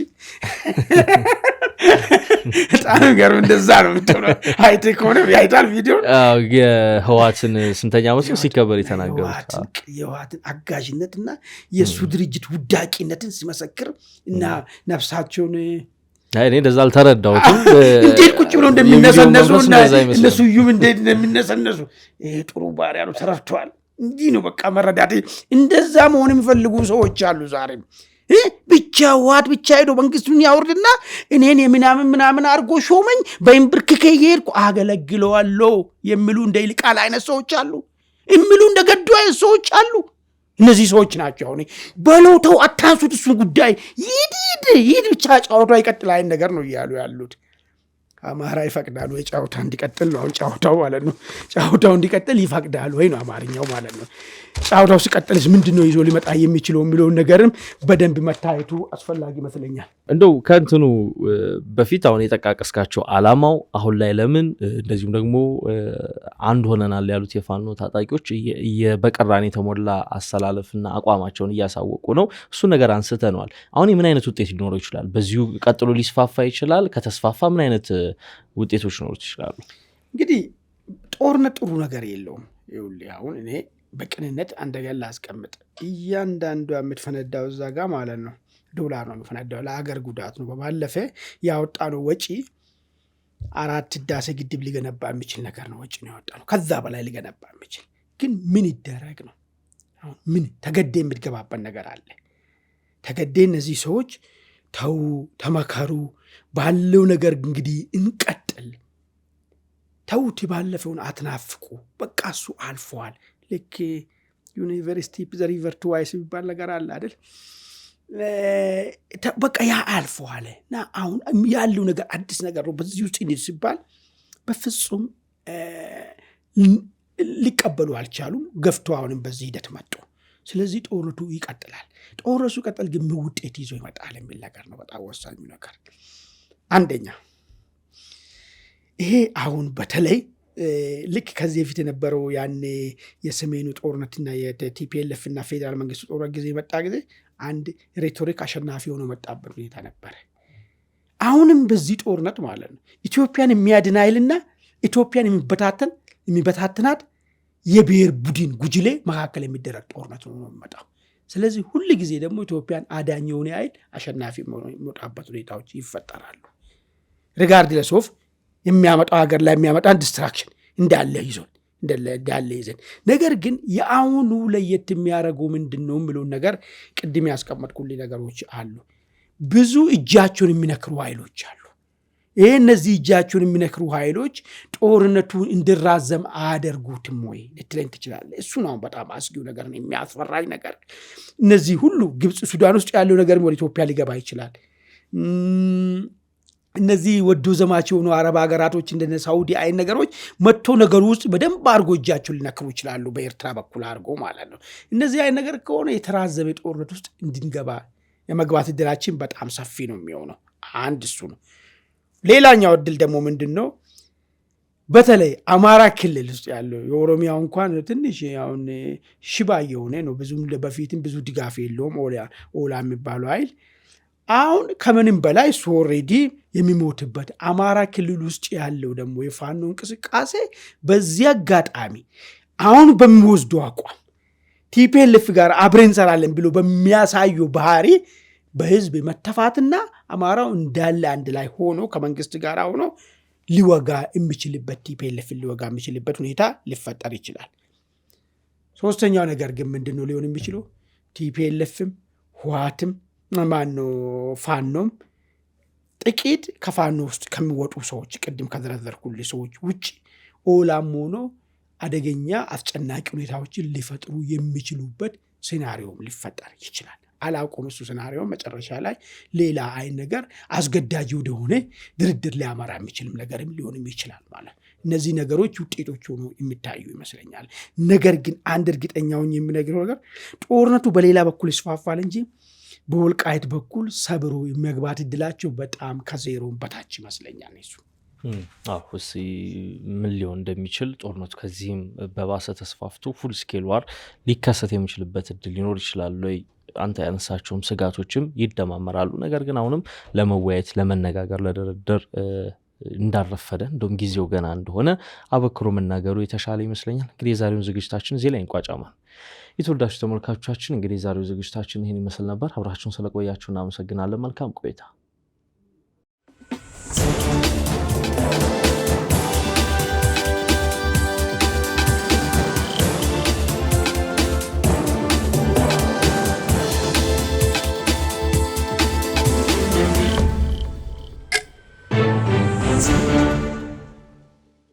በጣም ገርም እንደዛ ነው የምትሆነው። አይቴ ከሆነ ያይታል ቪዲዮ የህወሓትን ስንተኛ ዓመት ሲከበር የተናገሩት የህወሓትን አጋዥነትና የእሱ ድርጅት ውዳቂነትን ሲመሰክር እና ነፍሳቸውን እኔ እንደዛ አልተረዳሁትም። እንዴት ቁጭ ብሎ እንደሚነሰነሱ እና እነሱ ዩም እንዴት እንደሚነሰነሱ ይሄ ጥሩ ባሪያ ነው፣ ተረድተዋል። እንዲህ ነው በቃ መረዳት። እንደዛ መሆን የሚፈልጉ ሰዎች አሉ ዛሬም። ብቻ ህወሓት ብቻ ሄዶ መንግስቱን ያወርድና እኔን የምናምን አድርጎ ሾመኝ በእንብርክኬ እየሄድኩ አገለግለዋለሁ የሚሉ እንደ ይልቃል አይነት ሰዎች አሉ፣ የሚሉ እንደ ገዱ አይነት ሰዎች አሉ። እነዚህ ሰዎች ናቸው አሁን በሎተው አታንሱት፣ እሱ ጉዳይ ይድ ብቻ ጫወታው ይቀጥል አይነት ነገር ነው እያሉ ያሉት። አማራ ይፈቅዳሉ ወይ ጫወታ እንዲቀጥል ነው? አሁን ጫወታው ማለት ነው ጫወታው እንዲቀጥል ይፈቅዳሉ ወይ ነው አማርኛው ማለት ነው። ጫወታው ሲቀጥልስ ምንድነው ይዞ ሊመጣ የሚችለው የሚለውን ነገርም በደንብ መታየቱ አስፈላጊ ይመስለኛል። እንደው ከእንትኑ በፊት አሁን የጠቃቀስካቸው አላማው አሁን ላይ ለምን እንደዚሁም ደግሞ አንድ ሆነናል ያሉት የፋኖ ታጣቂዎች በቅራኔ የተሞላ አሰላለፍና አቋማቸውን እያሳወቁ ነው። እሱ ነገር አንስተነዋል። አሁን ምን አይነት ውጤት ሊኖረው ይችላል? በዚሁ ቀጥሎ ሊስፋፋ ይችላል? ከተስፋፋ ምን አይነት ውጤቶች ሊኖሩት ይችላሉ? እንግዲህ ጦርነት ጥሩ ነገር የለውም። ይኸውልህ አሁን እኔ በቅንነት አንደገር ላስቀምጥ። እያንዳንዷ የምትፈነዳው እዛ ጋር ማለት ነው $1 ነው የምፈነዳው። ለሀገር ጉዳት ነው። በባለፈ ያወጣነው ወጪ 4 ህዳሴ ግድብ ሊገነባ የሚችል ነገር ነው ወጪ ነው ያወጣው። ከዛ በላይ ሊገነባ የሚችል ግን ምን ይደረግ ነው አሁን? ምን ተገደ የምትገባበት ነገር አለ? ተገደ እነዚህ ሰዎች ተው ተመከሩ፣ ባለው ነገር እንግዲህ እንቀጥል፣ ተውት፣ ባለፈውን አትናፍቁ፣ በቃ እሱ አልፏል። ልክ ዩኒቨርሲቲ ዘ ሪቨር ትዋይስ የሚባል ነገር አለ አይደል? በቃ ያ አልፏል እና አሁን ያለው ነገር አዲስ ነገር ነው። በዚህ ውስጥ እንሂድ ሲባል በፍጹም ሊቀበሉ አልቻሉም። ገፍቶ አሁንም በዚህ ሂደት መጡ። ስለዚህ ጦርነቱ ይቀጥላል። ጦርነቱ ቀጠል ግን ውጤት ይዞ ይመጣል የሚል ነገር ነው። በጣም ወሳኙ ነገር አንደኛ ይሄ አሁን በተለይ ልክ ከዚህ በፊት የነበረው ያኔ የሰሜኑ ጦርነትና የቲፒኤልኤፍ እና ፌዴራል መንግስቱ ጦርነት ጊዜ መጣ ጊዜ አንድ ሬቶሪክ አሸናፊ ሆኖ መጣበት ሁኔታ ነበር። አሁንም በዚህ ጦርነት ማለት ነው ኢትዮጵያን የሚያድን ኃይልና ኢትዮጵያን የሚበታትናት የብሔር ቡድን ጉጅሌ መካከል የሚደረግ ጦርነት ነው የሚመጣው። ስለዚህ ሁል ጊዜ ደግሞ ኢትዮጵያን አዳኝ የሆነ ኃይል አሸናፊ የሚወጣበት ሁኔታዎች ይፈጠራሉ። ሪጋርድለስ ኦፍ የሚያመጣው ሀገር ላይ የሚያመጣን ዲስትራክሽን እንዳለ ይዘን ነገር ግን የአሁኑ ለየት የሚያደርገው ምንድን ነው የሚለውን ነገር ቅድም ያስቀመጥኩልኝ ነገሮች አሉ። ብዙ እጃቸውን የሚነክሩ ኃይሎች አሉ። ይህ እነዚህ እጃቸውን የሚነክሩ ኃይሎች ጦርነቱን እንዲራዘም አያደርጉትም ወይ ልትለኝ ትችላለህ። እሱ ነው በጣም አስጊው ነገር ነው፣ የሚያስፈራኝ ነገር። እነዚህ ሁሉ ግብፅ፣ ሱዳን ውስጥ ያለው ነገር ወደ ኢትዮጵያ ሊገባ ይችላል። እነዚህ ወዶ ዘማች የሆኑ አረብ ሀገራቶች እንደነ ሳውዲ አይን ነገሮች መጥቶ ነገሩ ውስጥ በደንብ አድርጎ እጃቸውን ሊነክሩ ይችላሉ፣ በኤርትራ በኩል አድርጎ ማለት ነው። እነዚህ አይን ነገር ከሆነ የተራዘመ ጦርነት ውስጥ እንድንገባ የመግባት እድላችን በጣም ሰፊ ነው የሚሆነው። አንድ እሱ ነው። ሌላኛው እድል ደግሞ ምንድን ነው? በተለይ አማራ ክልል ውስጥ ያለው የኦሮሚያው እንኳን ትንሽ አሁን ሽባ የሆነ ነው፣ ብዙም በፊትም ብዙ ድጋፍ የለውም ኦላ የሚባለው ኃይል። አሁን ከምንም በላይ እሱ ኦልሬዲ የሚሞትበት አማራ ክልል ውስጥ ያለው ደግሞ የፋኖ እንቅስቃሴ በዚህ አጋጣሚ አሁን በሚወስደው አቋም ቲፒኤልኤፍ ጋር አብረን እንሰራለን ብሎ በሚያሳየው ባህሪ በህዝብ መተፋትና አማራው እንዳለ አንድ ላይ ሆኖ ከመንግስት ጋር ሆኖ ሊወጋ የሚችልበት ቲፒኤልኤፍ ሊወጋ የሚችልበት ሁኔታ ሊፈጠር ይችላል። ሶስተኛው ነገር ግን ምንድነው ሊሆን የሚችለው? ቲፒኤልኤፍም ህወሓትም ፋኖም ጥቂት ከፋኖ ውስጥ ከሚወጡ ሰዎች ቅድም ከዘረዘርኩልህ ሰዎች ውጭ ኦላም ሆኖ አደገኛ አስጨናቂ ሁኔታዎችን ሊፈጥሩ የሚችሉበት ሴናሪዮም ሊፈጠር ይችላል። አላውቅም። እሱ ሴናሪዮ መጨረሻ ላይ ሌላ አይን ነገር አስገዳጅ ወደሆነ ድርድር ሊያመራ የሚችልም ነገርም ሊሆንም ይችላል ማለት። እነዚህ ነገሮች ውጤቶች ሆኖ የሚታዩ ይመስለኛል። ነገር ግን አንድ እርግጠኛውን የምነግረው ነገር ጦርነቱ በሌላ በኩል ይስፋፋል እንጂ በወልቃይት በኩል ሰብሮ የሚያግባት እድላቸው በጣም ከዜሮም በታች ይመስለኛል። እሱ እስኪ ምን ሊሆን እንደሚችል ጦርነቱ ከዚህም በባሰ ተስፋፍቶ ፉል ስኬል ዋር ሊከሰት የሚችልበት እድል ሊኖር ይችላል ወይ? አንተ ያነሳቸውም ስጋቶችም ይደማመራሉ። ነገር ግን አሁንም ለመወያየት ለመነጋገር፣ ለድርድር እንዳረፈደ እንደውም ጊዜው ገና እንደሆነ አበክሮ መናገሩ የተሻለ ይመስለኛል። እንግዲህ የዛሬውን ዝግጅታችን እዚህ ላይ እንቋጫማል። የተወዳጁ ተመልካቾቻችን እንግዲህ የዛሬው ዝግጅታችን ይህን ይመስል ነበር። አብራችሁን ስለቆያችሁ እናመሰግናለን። መልካም ቆይታ።